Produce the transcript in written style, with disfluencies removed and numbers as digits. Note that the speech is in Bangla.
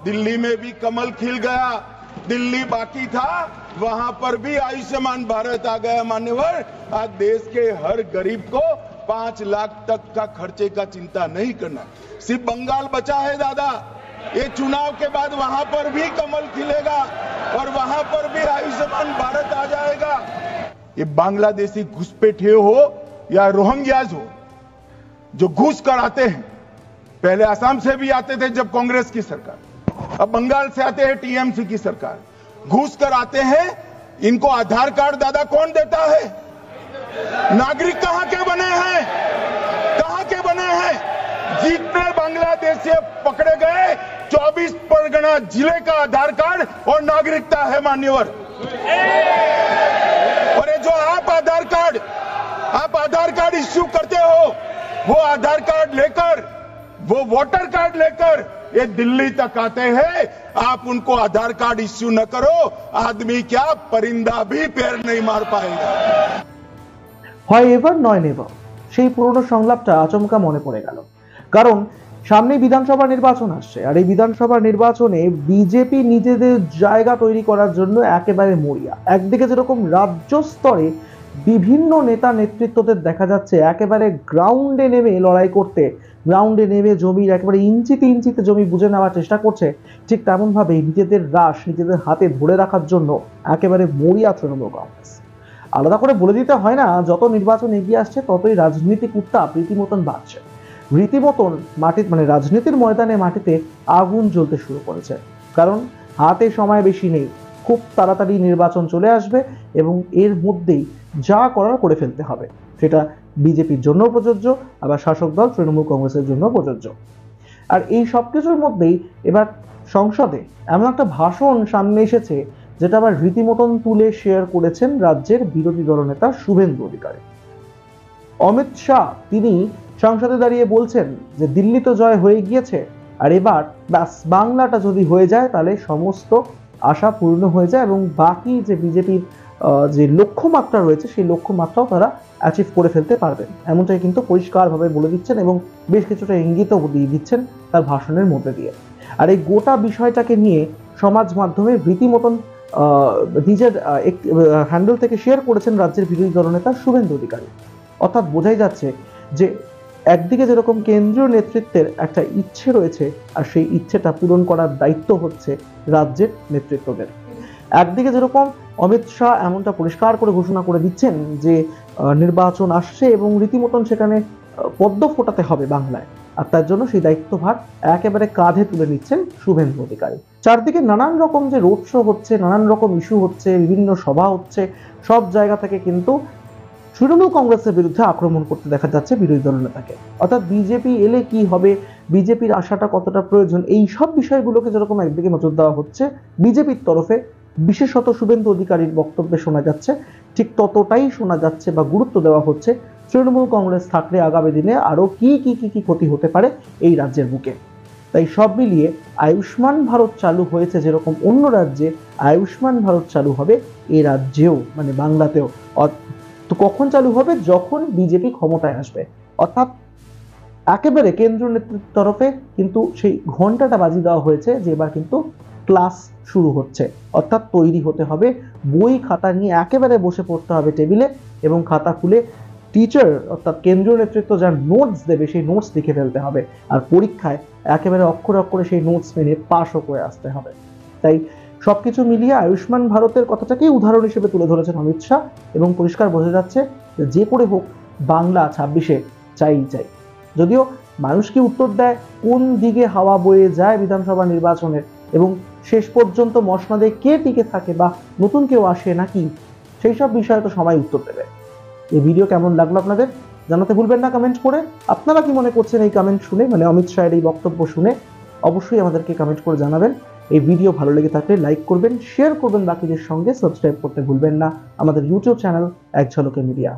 दिल्ली में भी कमल खिल गया, दिल्ली बाकी था वहां पर भी आयुष्मान भारत आ गया। मान्यवर, आज देश के हर गरीब को 5 लाख तक का खर्चे का चिंता नहीं करना। सिर्फ बंगाल बचा है दादा, ये चुनाव के बाद वहां पर भी कमल खिलेगा और वहां पर भी आयुष्मान भारत आ जाएगा। ये बांग्लादेशी घुसपैठिए हो या रोहिंग्याज हो जो घुस कर आते हैं, पहले असम से भी आते थे जब कांग्रेस की सरकार, अब बंगाल से आते हैं टीएमसी की सरकार, घुस कर आते हैं। इनको आधार कार्ड दादा कौन देता है? नागरिक कहां के बने हैं? कहां के बने हैं? जितने बांग्लादेशी पकड़े गए 24 परगना जिले का आधार कार्ड और नागरिकता है मान्यवर। और ये जो आप आधार कार्ड इश्यू करते हो, वो आधार कार्ड लेकर, वो वोटर कार्ड लेकर ये दिल्ली तक आते हैं। आप उनको आधार कार्ड इश्यू न करो, आदमी क्या परिंदा भी पैर नहीं मार पाएगा। হয় এবার নয় নেভার, সেই পুরনো সংলাপটা আচমকা মনে পড়ে গেল। কারণ সামনে বিধানসভা নির্বাচন আসছে, আর এই বিধানসভা নির্বাচনে বিজেপি নিজেদের জায়গা তৈরি করার জন্য একেবারে মরিয়া। একদিকে যেরকম রাজ্য স্তরে বিভিন্ন নেতা নেতৃত্বদের দেখা যাচ্ছে একেবারে গ্রাউন্ডে নেমে লড়াই করতে, গ্রাউন্ডে নেমে জমির একেবারে ইঞ্চিতে ইঞ্চিতে জমি বুঝে নেওয়ার চেষ্টা করছে, ঠিক তেমনভাবে নিজেদের রাশ নিজেদের হাতে ধরে রাখার জন্য একেবারে মরিয়া তৃণমূল কংগ্রেস। আলাদা করে বলে দিতে হয় না, যত নির্বাচন এগিয়ে আসছে ততই রাজনৈতিক উত্তাপ রীতিমতন বাড়ছে, রীতিমতন মানে রাজনীতির ময়দানে মাটিতে আগুন জ্বলতে শুরু করেছে। কারণ হাতে সময় বেশি নেই, খুব তাড়াতাড়ি নির্বাচন চলে আসবে এবং এর মধ্যেই যা করার করে ফেলতে হবে। সেটা বিজেপির জন্য প্রযোজ্য, আবার শাসক দল তৃণমূল কংগ্রেসের জন্য প্রযোজ্য। আর এই সব কিছুর মধ্যেই এবার সংসদে এমন একটা ভাষণ সামনে এসেছে যেটা আবার রীতিমতন তুলে শেয়ার করেছেন রাজ্যের বিরোধী দলনেতা শুভেন্দু অধিকারী। অমিত শাহ তিনি সংসদে দাঁড়িয়ে বলছেন যে দিল্লি তো জয় হয়ে গিয়েছে, আর এবার ব্যাস বাংলাটা যদি হয়ে যায় তাহলে সমস্ত আশা পূর্ণ হয়ে যায় এবং বাকি যে বিজেপির যে লক্ষ্যমাত্রা রয়েছে সেই লক্ষ্যমাত্রাও তারা অ্যাচিভ করে ফেলতে পারবেন, এমনটাই কিন্তু পরিষ্কারভাবে বলে দিচ্ছেন এবং বেশ কিছুটা ইঙ্গিতও দিয়ে দিচ্ছেন তার ভাষণের মধ্যে দিয়ে। আর এই গোটা বিষয়টাকে নিয়ে সমাজ মাধ্যমে রীতিমতন নিজের হ্যান্ডেল থেকে শেয়ার করেছেন রাজ্যের বিরোধী দলনেতা শুভেন্দু অধিকারী। অর্থাৎ বোঝাই যাচ্ছে যে একদিকে যেরকম কেন্দ্রীয় নেতৃত্বের একটা ইচ্ছে রয়েছে, আর সেই ইচ্ছেটা পূরণ করার দায়িত্ব হচ্ছে রাজ্যের নেতৃত্বদের। একদিকে যেরকম অমিত শাহ এমনটা পরিষ্কার করে ঘোষণা করে দিচ্ছেন যে নির্বাচন আসছে এবং রীতিমতন সেখানে পদ্ম ফোটাতে হবে বাংলায়, আর তার জন্য সেই দায়িত্বভার একেবারে কাঁধে তুলে নিচ্ছেন শুভেন্দু অধিকারী। চারদিকে নানান রকম যে রোড শো হচ্ছে, নানান রকম ইস্যু হচ্ছে, বিভিন্ন সভা হচ্ছে, সব জায়গা থেকে কিন্তু তৃণমূল কংগ্রেসের বিরুদ্ধে আক্রমণ করতে দেখা যাচ্ছে বিরোধী দলনেতাকে। অর্থাৎ বিজেপি এলে কি হবে, বিজেপির আশাটা কতটা প্রয়োজন, এই সব বিষয়গুলোকে যেরকম একদিকে নজর দেওয়া হচ্ছে বিজেপির তরফে, বিশেষত শুভেন্দু অধিকারীর বক্তব্যে শোনা যাচ্ছে, ঠিক ততটাই শোনা যাচ্ছে বা গুরুত্ব দেওয়া হচ্ছে তৃণমূল কংগ্রেস থাকলে আগামী দিনে আরো কি কি কি কি ক্ষতি হতে পারে এই রাজ্যের বুকে। তাই সব মিলিয়ে আয়ুষ্মান ভারত চালু হয়েছে যেরকম অন্য রাজ্যে, আয়ুষ্মান ভারত চালু হবে এই রাজ্যেও, মানে বাংলাতেও। তো কখন চালু হবে? যখন বিজেপি ক্ষমতায় আসবে। অর্থাৎ একেবারে কেন্দ্রীয় নেতৃত্বের তরফে কিন্তু সেই ঘন্টাটা বাজিয়ে দেওয়া হয়েছে যে এবার কিন্তু ক্লাস শুরু হচ্ছে। অর্থাৎ তৈরি হতে হবে, বই খাতা নিয়ে একেবারে বসে পড়তে হবে টেবিলে এবং খাতা খুলে টিচার অর্থাৎ কেন্দ্রীয় নেতৃত্ব যা নোটস দেবে সেই নোটস লিখে ফেলতে হবে, আর পরীক্ষায় একেবারে অক্ষরে অক্ষরে সেই নোটস মেনে পাশও করে আসতে হবে। তাই সবকিছু মিলিয়ে আয়ুষ্মান ভারতের কথাটাকেই উদাহরণ হিসেবে তুলে ধরেছেন অমিত শাহ এবং পরিষ্কার বোঝা যাচ্ছে যে করে হোক বাংলা 26-এ চাই। যদিও মানুষ কি উত্তর দেয়, কোন দিকে হাওয়া বয়ে যায় বিধানসভা নির্বাচনের এবং শেষ পর্যন্ত মসনদে কে টিকে থাকে বা নতুন কেউ আসে নাকি, সেই সব বিষয়ে তো সবাই উত্তর দেবে। এই ভিডিও কেমন লাগলো আপনাদের জানাতে ভুলবেন না কমেন্ট করে। আপনারা কি মনে করছেন এই কমেন্ট শুনে, মানে অমিত শাহের এই বক্তব্য শুনে? অবশ্যই আমাদেরকে কমেন্ট করে জানাবেন। এই ভিডিও ভালো লেগে থাকলে লাইক করবেন, শেয়ার করবেন বাকিদের সঙ্গে, সাবস্ক্রাইব করতে ভুলবেন না আমাদের ইউটিউব চ্যানেল এক ঝলকে মিডিয়া।